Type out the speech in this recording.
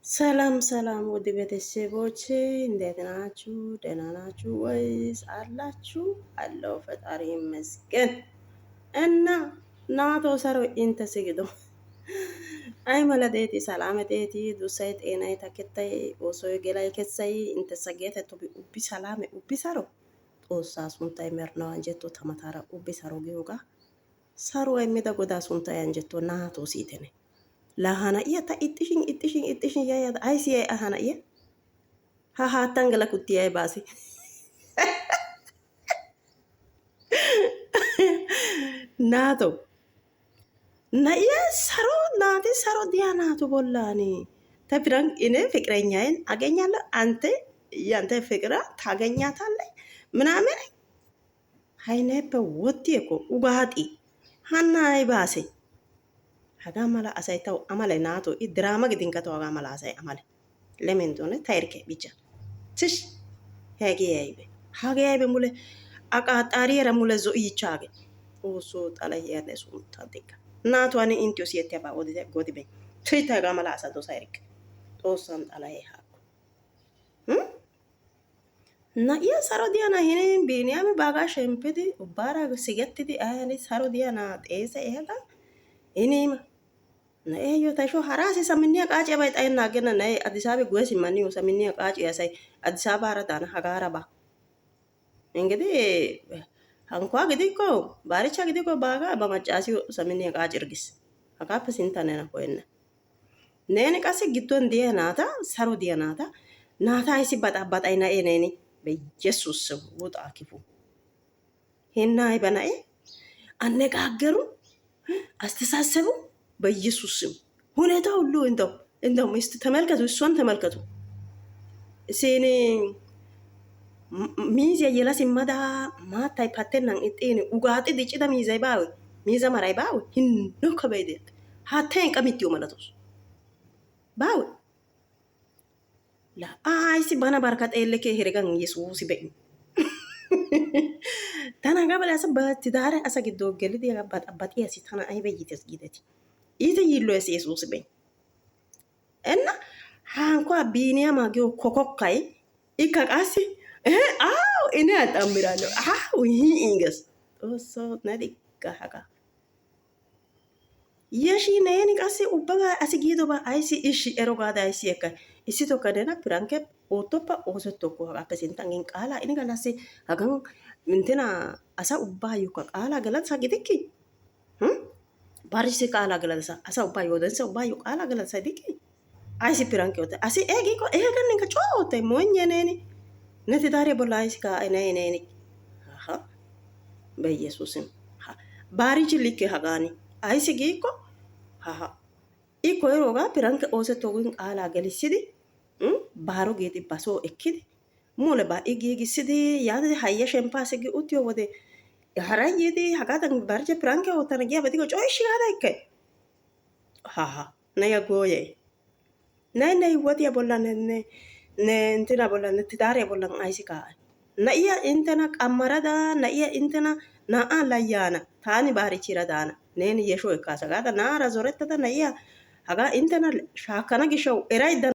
ሰላም ሰላም ውድ ቤተሰቦቼ እንዴት ናችሁ? ደህና ናችሁ ወይስ አላችሁ? አለው ፈጣሪ ይመስገን። እና ናቶ ሰሮ ኢንተ ሲግዶ አይ መለዴቲ ሰላመቴቲ ዱሳይ ጤናይ ተከታይ ኦሶይ ገላይ ከሰይ እንተ ሰገተ ቶቢ ኡቢ ሰላሜ ኡቢ ሰሮ ጦሳ ሱንታይ መርናው አንጀቶ ተመታራ ኡቢ ሰሮ ጊዮጋ ሰሮ የሚዳ ጎዳ ሱንታይ አንጀቶ ናቶ ሲተኔ lahana iya ta ittishin ya ai sai ahana iya ha tangala kutti ai basi nato na iya saro nati saro dia nato bollani ta firan ine ፍቅረኛዬን አገኛለሁ አንተ ያንተ ፍቅራ ታገኛታለህ ምናምን ሃይነበ ወጥቴ እኮ ኡጋጢ ሃና አይ ባሴ haga mala asay taw amale nato I drama gidin ka to haga mala asay amale lemendone tayrke bicha tish hage yaibe mule aka tariyera mule zo ichage oso tala yerde sun tadika nato ani intio siete ba odite godibe tita haga mala asa do sayrik tosan tala hako na iya saro diana hine biniame baga shempedi ubara sigettidi ayani saro diana tese ega inima na yo taisho harasi saminia qaci bay tayna gena nay adisabe goesi mani saminia qaci yasay adisaba aradana hagara ba engede hankwa gidi ko baricha gidi ko baga ba macasi saminia qaci irgis haga pasintane na koenna nene kasi giddon diya nata saro diya nata isi bata ina eneni be jesus wuta akifu hinna ibana አነጋገሩ አስተሳሰቡ በኢየሱስ ስም ሁኔታው ሁሉ እንደው እስቲ ተመልከቱ እሷን ተመልከቱ ሲኔ ሚዜ የላስ ማዳ ማታይ ፓተናን እጤኔ ኡጋጢ ዲጭዳ ሚዜ ባው ሚዜ ማራይ ባው hinno ከበይደ haten ቀሚቲዮ ማለቶስ ባው ላ አይሲ ባና ባርካት ኤለከ ሄረጋን ኢየሱስ በይ tana gabala asa batidare asa giddo gelidi abati asi tana ay beyites gidati ite yillo es yesus be enna hanko biniya magyo kokokkai ikakasi aw ine atamiralo hi ingas oso nadika haka yeshi neni kasi ubbaga asi gido ba aysi ishi erogada aysi eka isi to kadena pranke otopa osetto ko haka pesintangin qala ini galasi hagan mintina asa ubbayo ka qala galat sagidiki barisi qala galat asa ubbayo dense ubbayo qala galat sadiki aysi pranke ote asi egi ko egan ninka chote monyeneni neti dare bola aysi ka neni ha be yesusim ha barichi like hagani aysi giko ha iko eroga pranke osetto gin qala galisidi baro geti baso ekkidi mole ba igi sidi yade hayya shempase gi utyo wode harayedi hagadan barje pranke otana gi abadigo choishi hada ikke ha naya goye nay wadi bolla ne intina bolla ne tidare bolla aisika na iya intana qamarada na iya intana na alayana tani bari chiradana neni yesho ekasa gada na razoretta na iya haga intana shakana gisho eraida